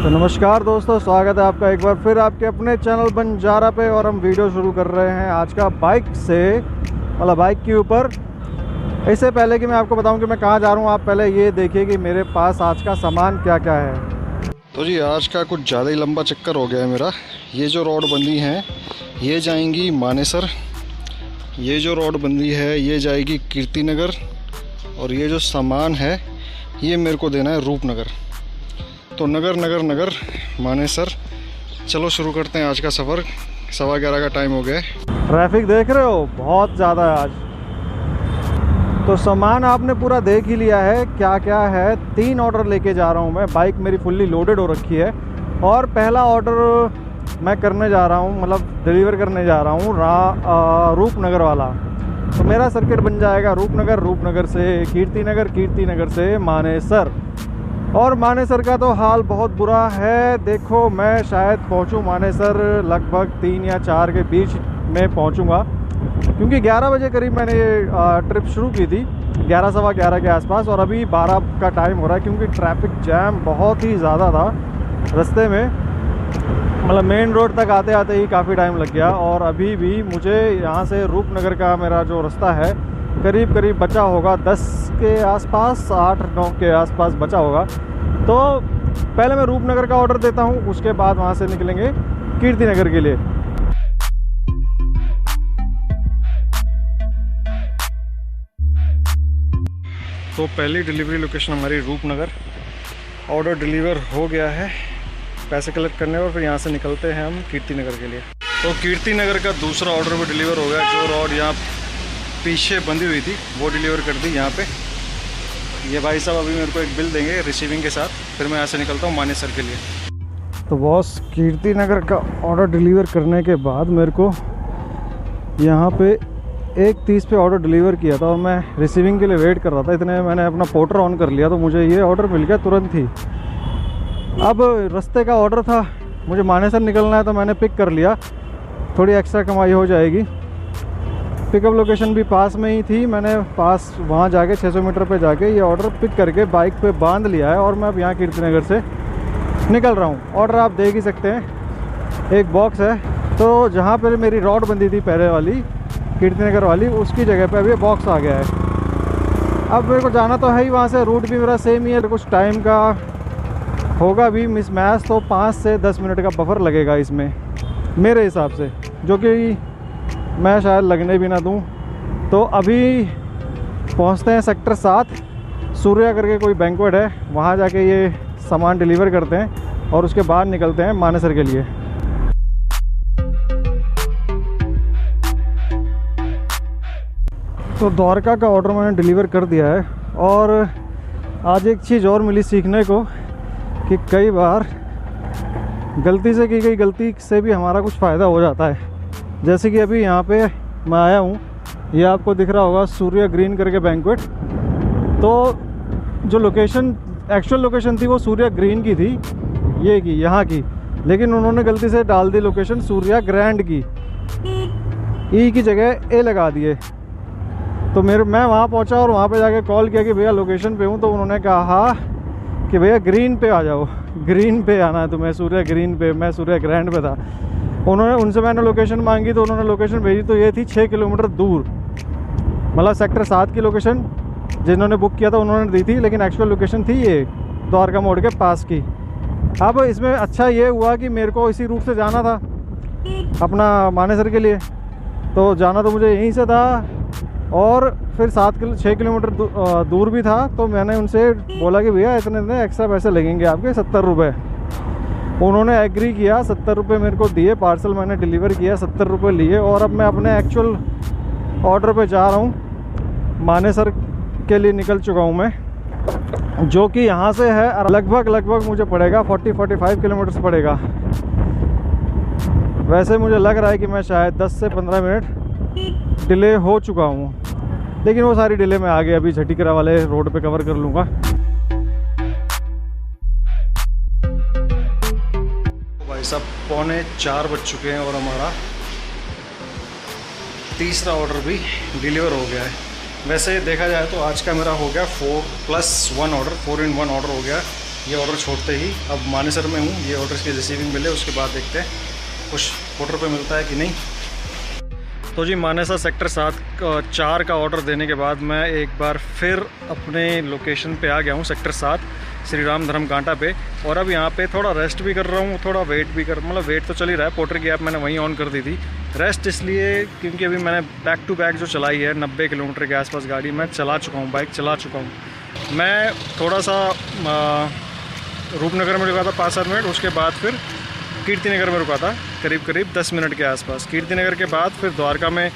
तो नमस्कार दोस्तों, स्वागत है आपका एक बार फिर आपके अपने चैनल बंजारा पे। और हम वीडियो शुरू कर रहे हैं आज का बाइक से, मतलब बाइक के ऊपर। इससे पहले कि मैं आपको बताऊं कि मैं कहाँ जा रहा हूं, आप पहले ये देखिए कि मेरे पास आज का सामान क्या क्या है। तो जी आज का कुछ ज़्यादा ही लंबा चक्कर हो गया है मेरा। ये जो रोड बंदी हैं ये जाएंगी मानेसर, ये जो रोड बंदी है ये जाएगी कीर्ति नगर, और ये जो सामान है ये मेरे को देना है रूपनगर। तो नगर नगर नगर मानेसर, चलो शुरू करते हैं आज का सफ़र। 11:15 का टाइम हो गया है। ट्रैफिक देख रहे हो, बहुत ज़्यादा है आज। तो सामान आपने पूरा देख ही लिया है क्या क्या है। 3 ऑर्डर लेके जा रहा हूँ मैं, बाइक मेरी फुल्ली लोडेड हो रखी है। और पहला ऑर्डर मैं करने जा रहा हूँ, मतलब डिलीवर करने जा रहा हूँ रूपनगर वाला। तो मेरा सर्किट बन जाएगा रूपनगर, रूपनगर से कीर्ति नगर, कीर्ति नगर से मानेसर। और मानेसर का तो हाल बहुत बुरा है। देखो मैं शायद पहुंचूं मानेसर लगभग 3 या 4 के बीच में पहुंचूंगा, क्योंकि 11 बजे करीब मैंने ये ट्रिप शुरू की थी, 11 सवा 11 के आसपास। और अभी 12 का टाइम हो रहा है, क्योंकि ट्रैफिक जैम बहुत ही ज़्यादा था रास्ते में। मतलब मेन रोड तक आते आते ही काफ़ी टाइम लग गया। और अभी भी मुझे यहाँ से रूपनगर का मेरा जो रास्ता है करीब करीब बचा होगा 10 के आसपास, 8-9 के आसपास बचा होगा। तो पहले मैं रूपनगर का ऑर्डर देता हूँ, उसके बाद वहाँ से निकलेंगे कीर्ति नगर के लिए। तो पहली डिलीवरी लोकेशन हमारी रूपनगर, ऑर्डर डिलीवर हो गया है, पैसे कलेक्ट करने और फिर यहाँ से निकलते हैं हम कीर्ति नगर के लिए। तो कीर्ति नगर का दूसरा ऑर्डर भी डिलीवर हो गया। जो रोड यहाँ पीछे बंधी हुई थी वो डिलीवर कर दी यहाँ पे। ये भाई साहब अभी मेरे को एक बिल देंगे रिसीविंग के साथ, फिर मैं यहाँ से निकलता हूँ मानेसर के लिए। तो बॉस कीर्ति नगर का ऑर्डर डिलीवर करने के बाद मेरे को यहाँ पे 1:30 पे ऑर्डर डिलीवर किया था, और मैं रिसीविंग के लिए वेट कर रहा था। इतने में मैंने अपना पोर्टर ऑन कर लिया, तो मुझे ये ऑर्डर मिल गया तुरंत ही। अब रास्ते का ऑर्डर था, मुझे मानेसर निकलना है, तो मैंने पिक कर लिया, थोड़ी एक्स्ट्रा कमाई हो जाएगी। पिकअप लोकेशन भी पास में ही थी, मैंने पास वहाँ जाके 600 मीटर पे जाके ये ऑर्डर पिक करके बाइक पे बांध लिया है। और मैं अब यहाँ कीर्ति नगर से निकल रहा हूँ। ऑर्डर आप देख ही सकते हैं, एक बॉक्स है। तो जहाँ पर मेरी रॉड बंदी थी पहले वाली कीर्ति नगर वाली, उसकी जगह पे अब ये बॉक्स आ गया है। अब मेरे को जाना तो है ही वहाँ से, रूट भी मेरा सेम ही है। कुछ टाइम का होगा भी मिस मैच, तो 5 से 10 मिनट का बफर लगेगा इसमें मेरे हिसाब से, जो कि मैं शायद लगने भी ना दूं। तो अभी पहुंचते हैं सेक्टर 7, सूर्या करके कोई बैंक्वेट है, वहां जाके ये सामान डिलीवर करते हैं और उसके बाद निकलते हैं मानेसर के लिए। तो द्वारका का ऑर्डर मैंने डिलीवर कर दिया है। और आज एक चीज़ और मिली सीखने को कि कई बार गलती से की गई गलती से भी हमारा कुछ फ़ायदा हो जाता है। जैसे कि अभी यहाँ पे मैं आया हूँ, ये आपको दिख रहा होगा सूर्या ग्रीन करके बैंक्वेट। तो जो लोकेशन एक्चुअल लोकेशन थी वो सूर्या ग्रीन की थी, ये की यहाँ की, लेकिन उन्होंने गलती से डाल दी लोकेशन सूर्या ग्रैंड की, ई की जगह ए लगा दिए। तो मैं वहाँ पहुँचा और वहाँ पे जाके कॉल किया कि भैया लोकेशन पे हूँ। तो उन्होंने कहा कि भैया ग्रीन पे आ जाओ, ग्रीन पे आना है तुम्हें, सूर्या ग्रीन पे। मैं सूर्या ग्रैंड पे था। उनसे मैंने लोकेशन मांगी तो उन्होंने लोकेशन भेजी, तो ये थी 6 किलोमीटर दूर, मतलब सेक्टर 7 की लोकेशन जिन्होंने बुक किया था उन्होंने दी थी, लेकिन एक्चुअल लोकेशन थी ये द्वारका मोड़ के पास की। अब इसमें अच्छा ये हुआ कि मेरे को इसी रूट से जाना था अपना मानेसर के लिए, तो जाना तो मुझे यहीं से था। और फिर 6 किलोमीटर दूर भी था। तो मैंने उनसे बोला कि भैया इतने एक्स्ट्रा पैसे लगेंगे आपके, 70 रुपये। उन्होंने एग्री किया, 70 रुपये मेरे को दिए। पार्सल मैंने डिलीवर किया, 70 रुपये लिए। और अब मैं अपने एक्चुअल ऑर्डर पे जा रहा हूँ, मानेसर के लिए निकल चुका हूँ मैं, जो कि यहाँ से है लगभग मुझे पड़ेगा 40-45 किलोमीटर पड़ेगा। वैसे मुझे लग रहा है कि मैं शायद 10 से 15 मिनट डिले हो चुका हूँ, लेकिन वो सारी डिले मैं आगे अभी झटिकरा वाले रोड पे कवर कर लूँगा। भाई साहब 3:45 बज चुके हैं और हमारा तीसरा ऑर्डर भी डिलीवर हो गया है। वैसे देखा जाए तो आज का मेरा हो गया 4+1 ऑर्डर, 4 in 1 ऑर्डर हो गया। ये ऑर्डर छोड़ते ही अब मानेसर में हूँ, ये ऑर्डर की रिसीविंग मिले उसके बाद देखते हैं कुछ ऑर्डर पे मिलता है कि नहीं। तो जी मानेसर सेक्टर 4 का ऑर्डर देने के बाद मैं एक बार फिर अपने लोकेशन पे आ गया हूँ, सेक्टर 7 श्री राम धर्म कांटा पे। और अब यहाँ पे थोड़ा रेस्ट भी कर रहा हूँ, थोड़ा वेट भी कर, मतलब वेट तो चल ही रहा है। पोर्टर की ऐप मैंने वहीं ऑन कर दी थी। रेस्ट इसलिए क्योंकि अभी मैंने बैक टू बैक जो चलाई है 90 किलोमीटर के आसपास गाड़ी मैं चला चुका हूँ, बाइक चला चुका हूँ। मैं थोड़ा सा रूपनगर में रुका था 5-7 मिनट, उसके बाद फिर कीर्तिनगर में रुका था करीब 10 मिनट के आसपास। कीर्तिनगर के बाद फिर द्वारका में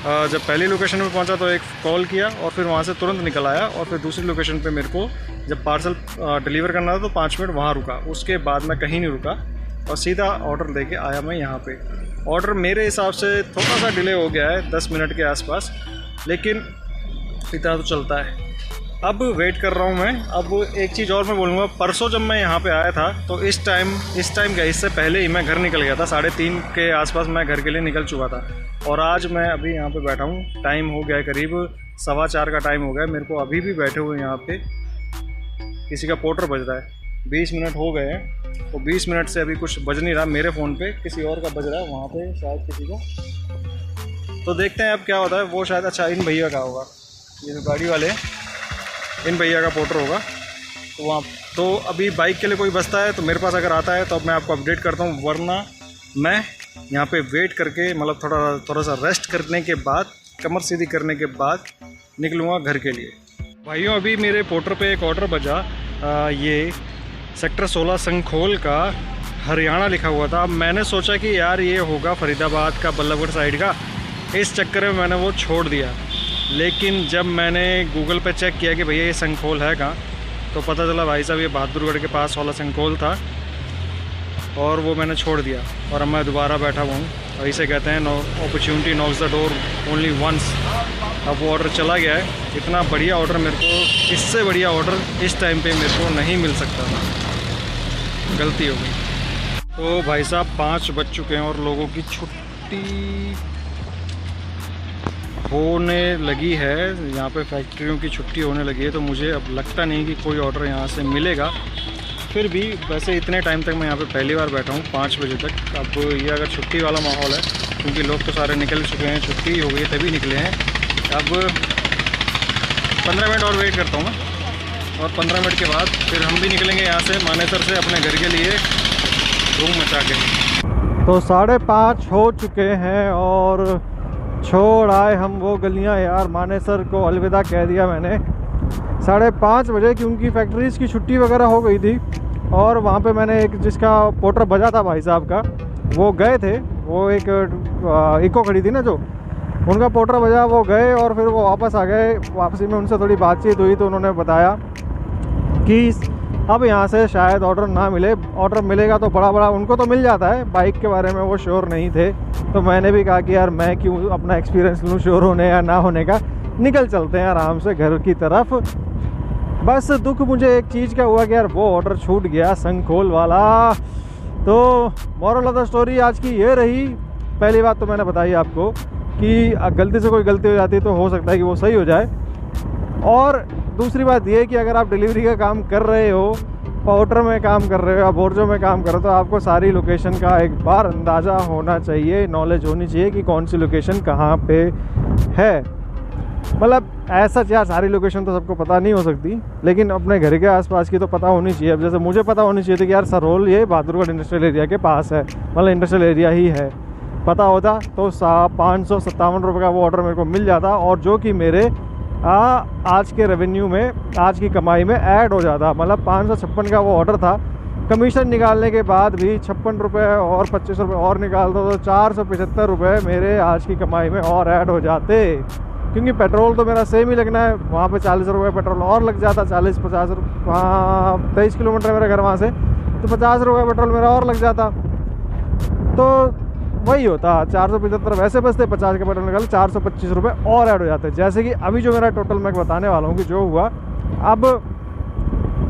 जब पहली लोकेशन पे पहुंचा तो एक कॉल किया और फिर वहां से तुरंत निकल आया। और फिर दूसरी लोकेशन पे मेरे को जब पार्सल डिलीवर करना था तो 5 मिनट वहां रुका, उसके बाद मैं कहीं नहीं रुका और सीधा ऑर्डर लेके आया मैं यहाँ पे। ऑर्डर मेरे हिसाब से थोड़ा सा डिले हो गया है 10 मिनट के आसपास, लेकिन इतना तो चलता है। अब वेट कर रहा हूँ मैं। अब एक चीज़ और मैं बोलूँगा, परसों जब मैं यहाँ पे आया था तो इस टाइम क्या इससे पहले ही मैं घर निकल गया था, 3:30 के आसपास मैं घर के लिए निकल चुका था। और आज मैं अभी यहाँ पे बैठा हूँ, टाइम हो गया है करीब 4:15 का टाइम हो गया मेरे को। अभी भी बैठे हुए यहाँ पे किसी का पोर्टर बज रहा है, 20 मिनट हो गए हैं तो 20 मिनट से अभी कुछ बज नहीं रहा मेरे फ़ोन पे, किसी और का बज रहा है वहाँ पे शायद किसी का। तो देखते हैं अब क्या होता है। वो शायद अच्छा इन भैया का होगा, ये जो गाड़ी वाले इन भैया का पोर्टर होगा। तो वहाँ तो अभी बाइक के लिए कोई बचता है तो मेरे पास अगर आता है तो अब मैं आपको अपडेट करता हूँ, वरना मैं यहाँ पे वेट करके मतलब थोड़ा सा रेस्ट करने के बाद, कमर सीधी करने के बाद निकलूँगा घर के लिए। भाइयों अभी मेरे पोर्टर पे एक ऑर्डर बजा, ये सेक्टर 16 संखोल का हरियाणा लिखा हुआ था। अब मैंने सोचा कि यार ये होगा फरीदाबाद का, बल्लभगढ़ साइड का, इस चक्कर में मैंने वो छोड़ दिया। लेकिन जब मैंने गूगल पे चेक किया कि भैया ये संखोल है कहाँ, तो पता चला भाई साहब ये बहादुरगढ़ के पास वाला संखोल था और वो मैंने छोड़ दिया। और अब मैं दोबारा बैठा हुआ हूँ और इसे कहते हैं opportunity knocks the door only once. अब वो ऑर्डर चला गया है। इतना बढ़िया ऑर्डर मेरे को, इससे बढ़िया ऑर्डर इस टाइम पे मेरे को नहीं मिल सकता था, गलती हो गई। तो भाई साहब 5 बज चुके हैं और लोगों की छुट्टी होने लगी है, यहाँ पे फैक्ट्रियों की छुट्टी होने लगी है। तो मुझे अब लगता नहीं कि कोई ऑर्डर यहाँ से मिलेगा। फिर भी वैसे इतने टाइम तक मैं यहाँ पे पहली बार बैठा हूँ 5 बजे तक। अब ये अगर छुट्टी वाला माहौल है, क्योंकि लोग तो सारे निकल चुके हैं, छुट्टी हो गई तभी निकले हैं। अब 15 मिनट और वेट करता हूँ मैं, और 15 मिनट के बाद फिर हम भी निकलेंगे यहाँ से मानेसर से अपने घर के लिए रूम मचा के। तो 5:30 हो चुके हैं और छोड़ आए हम वो गलियां यार। मानेसर को अलविदा कह दिया मैंने 5:30 बजे, क्योंकि फैक्ट्रीज़ की छुट्टी वगैरह हो गई थी। और वहाँ पे मैंने एक जिसका पोर्टर बजा था भाई साहब का, वो गए थे, वो एक इको खड़ी थी ना जो, उनका पोर्टर बजा, वो गए और फिर वो वापस आ गए। वापसी में उनसे थोड़ी बातचीत हुई तो उन्होंने बताया कि अब यहाँ से शायद ऑर्डर ना मिले, ऑर्डर मिलेगा तो बड़ा उनको तो मिल जाता है। बाइक के बारे में वो श्योर नहीं थे, तो मैंने भी कहा कि यार मैं क्यों अपना एक्सपीरियंस लूँ श्योर होने या ना होने का, निकल चलते हैं आराम से घर की तरफ। बस दुख मुझे एक चीज़ का हुआ कि यार वो ऑर्डर छूट गया संखोल वाला। तो मोरल ऑफ द स्टोरी आज की ये रही, पहली बात तो मैंने बताई आपको कि गलती से कोई गलती हो जाती है तो हो सकता है कि वो सही हो जाए। और दूसरी बात ये कि अगर आप डिलीवरी का काम कर रहे हो, पोर्टर में काम कर रहे हो या बोर्जो में काम कर रहे हो, तो आपको सारी लोकेशन का एक बार अंदाज़ा होना चाहिए, नॉलेज होनी चाहिए कि कौन सी लोकेशन कहाँ पे है। मतलब ऐसा यार सारी लोकेशन तो सबको पता नहीं हो सकती, लेकिन अपने घर के आसपास की तो पता होनी चाहिए। अब जैसे मुझे पता होनी चाहिए थी कि यार सरोल ये बहादुरगढ़ इंडस्ट्रियल एरिया के पास है, मतलब इंडस्ट्रियल एरिया ही है। पता होता तो 557 रुपये का वो ऑर्डर मेरे को मिल जाता, और जो कि मेरे आज के रेवेन्यू में, आज की कमाई में ऐड हो जाता। मतलब 556 का वो ऑर्डर था, कमीशन निकालने के बाद भी 56 रुपये और 25 रुपये और निकाल दो तो 475 रुपये मेरे आज की कमाई में और ऐड हो जाते। क्योंकि पेट्रोल तो मेरा सेम ही लगना है, वहाँ पे 40 रुपये पेट्रोल और लग जाता, 40-50 रुपये। वहाँ 23 किलोमीटर मेरा घर वहाँ से, तो 50 रुपये पेट्रोल मेरा और लग जाता। तो वही होता 475 वैसे बचते, 50 का पेट्रोल निकाल 425 रुपये और ऐड हो जाते। जैसे कि अभी जो मेरा टोटल मैं बताने वाला हूँ कि जो हुआ। अब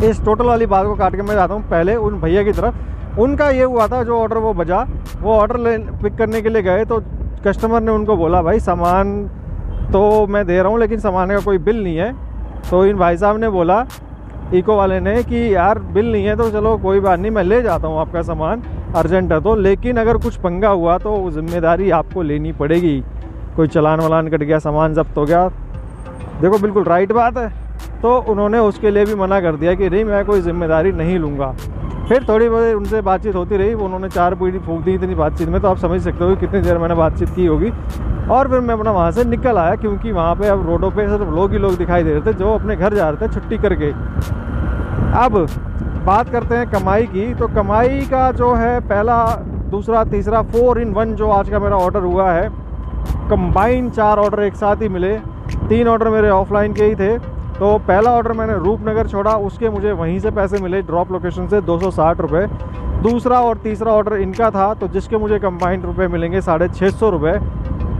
इस टोटल वाली बात को काट के मैं जाता हूँ पहले उन भैया की तरफ। उनका ये हुआ था, जो ऑर्डर वो बजा, वो ऑर्डर पिक करने के लिए गए तो कस्टमर ने उनको बोला भाई सामान तो मैं दे रहा हूँ लेकिन सामान का कोई बिल नहीं है। तो इन भाई साहब ने बोला इको वाले ने कि यार बिल नहीं है तो चलो कोई बात नहीं, मैं ले जाता हूँ आपका सामान, अर्जेंट है तो, लेकिन अगर कुछ पंगा हुआ तो जिम्मेदारी आपको लेनी पड़ेगी। कोई चालान वालान कट गया, सामान जब्त हो गया, देखो बिल्कुल राइट बात है। तो उन्होंने उसके लिए भी मना कर दिया कि नहीं मैं कोई जिम्मेदारी नहीं लूँगा। फिर थोड़ी बहुत उनसे बातचीत होती रही, उन्होंने 4 पीढ़ी फूंक दी इतनी बातचीत में, तो आप समझ सकते हो कि कितनी देर मैंने बातचीत की होगी। और फिर मैं अपना वहाँ से निकल आया, क्योंकि वहाँ पे अब रोडों पे सिर्फ लोग ही लोग दिखाई दे रहे थे जो अपने घर जा रहे थे छुट्टी करके। अब बात करते हैं कमाई की। तो कमाई का जो है पहला, दूसरा, तीसरा 4 in 1 जो आज का मेरा ऑर्डर हुआ है, कंबाइन 4 ऑर्डर एक साथ ही मिले। 3 ऑर्डर मेरे ऑफलाइन के ही थे। तो पहला ऑर्डर मैंने रूपनगर छोड़ा, उसके मुझे वहीं से पैसे मिले ड्रॉप लोकेशन से 260 रुपये। दूसरा और तीसरा ऑर्डर इनका था, तो जिसके मुझे कंबाइंड रुपए मिलेंगे 650 रुपये।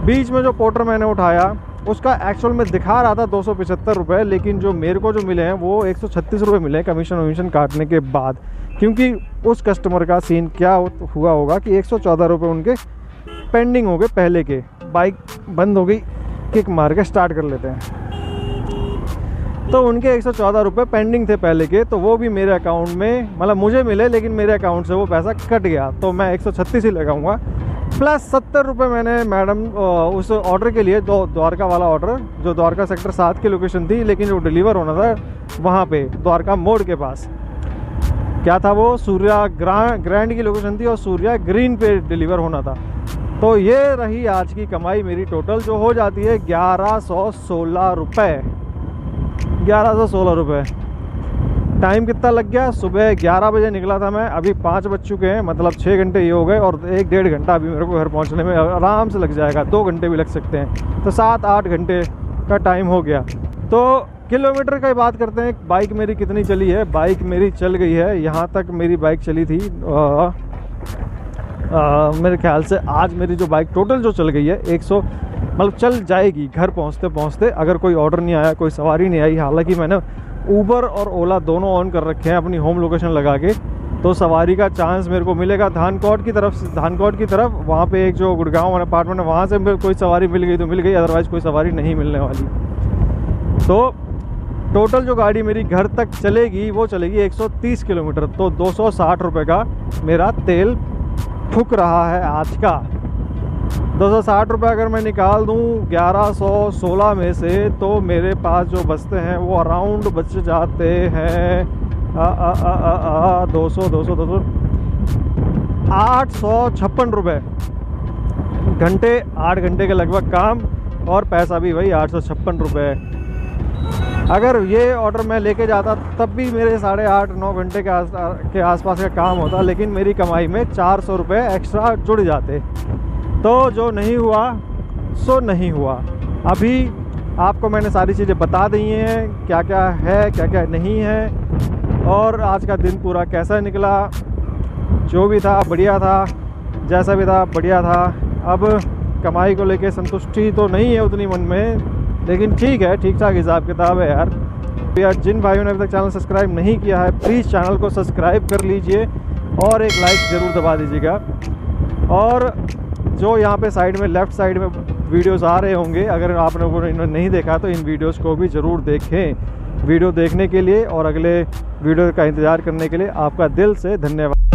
बीच में जो पोर्टर मैंने उठाया उसका एक्चुअल में दिखा रहा था 275 रुपये, लेकिन जो मेरे को जो मिले हैं वो 136 रुपये मिले कमीशन वमीशन काटने के बाद। क्योंकि उस कस्टमर का सीन क्या हुआ होगा कि 114 रुपये उनके पेंडिंग हो गए पहले के। बाइक बंद हो गई, किक मार के स्टार्ट कर लेते हैं। तो उनके 114 रुपये पेंडिंग थे पहले के, तो वो भी मेरे अकाउंट में, मतलब मुझे मिले लेकिन मेरे अकाउंट से वो पैसा कट गया। तो मैं 136 ही लगाऊंगा, प्लस 70 रुपये मैंने मैडम उस ऑर्डर के लिए, द्वारका वाला ऑर्डर जो द्वारका सेक्टर 7 की लोकेशन थी, लेकिन जो डिलीवर होना था वहाँ पे द्वारका मोड़ के पास, क्या था वो, सूर्या ग्रैंड की लोकेशन थी और सूर्या ग्रीन पे डिलीवर होना था। तो ये रही आज की कमाई मेरी टोटल, जो हो जाती है 1116 रुपये। 1116 रुपये। टाइम कितना लग गया, सुबह 11 बजे निकला था मैं, अभी 5 बज चुके हैं, मतलब 6 घंटे ये हो गए, और 1-1.5 घंटा अभी मेरे को घर पहुंचने में आराम से लग जाएगा, 2 घंटे भी लग सकते हैं, तो 7-8 घंटे का टाइम हो गया। तो किलोमीटर की बात करते हैं, बाइक मेरी कितनी चली है। बाइक मेरी चल गई है, यहाँ तक मेरी बाइक चली थी मेरे ख्याल से आज मेरी जो बाइक टोटल जो चल गई है 100, मतलब चल जाएगी घर पहुँचते पहुँचते, अगर कोई ऑर्डर नहीं आया, कोई सवारी नहीं आई। हालांकि मैंने ऊबर और ओला दोनों ऑन कर रखे हैं अपनी होम लोकेशन लगा के, तो सवारी का चांस मेरे को मिलेगा धानकोट की तरफ। वहाँ पे एक जो गुड़गांव वाला अपार्टमेंट है, वहाँ से कोई सवारी मिल गई तो मिल गई, अदरवाइज़ कोई सवारी नहीं मिलने वाली। तो टोटल जो गाड़ी मेरी घर तक चलेगी वो चलेगी 130 किलोमीटर, तो 260 रुपये का मेरा तेल फूक रहा है आज का। 260 रुपये अगर मैं निकाल दूँ 1116 में से, तो मेरे पास जो बचते हैं वो अराउंड बच जाते हैं 200 856 रुपये। घंटे 8 घंटे के लगभग काम, और पैसा भी वही 856 रुपये। अगर ये ऑर्डर मैं लेके जाता तब भी मेरे 8.5-9 घंटे के आसपास का काम होता, लेकिन मेरी कमाई में 400 रुपये एक्स्ट्रा जुड़ जाते। तो जो नहीं हुआ सो नहीं हुआ। अभी आपको मैंने सारी चीज़ें बता दी हैं, क्या क्या है क्या क्या नहीं है, और आज का दिन पूरा कैसा निकला। जो भी था बढ़िया था, जैसा भी था बढ़िया था। अब कमाई को लेके संतुष्टि तो नहीं है उतनी मन में, लेकिन ठीक है, ठीक ठाक हिसाब किताब है यार। जिन भाइयों ने अभी तक चैनल सब्सक्राइब नहीं किया है, प्लीज़ चैनल को सब्सक्राइब कर लीजिए और एक लाइक ज़रूर दबा दीजिएगा। और जो यहाँ पे साइड में, लेफ़्ट साइड में वीडियोस आ रहे होंगे, अगर आपने वो नहीं देखा तो इन वीडियोस को भी ज़रूर देखें। वीडियो देखने के लिए और अगले वीडियो का इंतज़ार करने के लिए आपका दिल से धन्यवाद।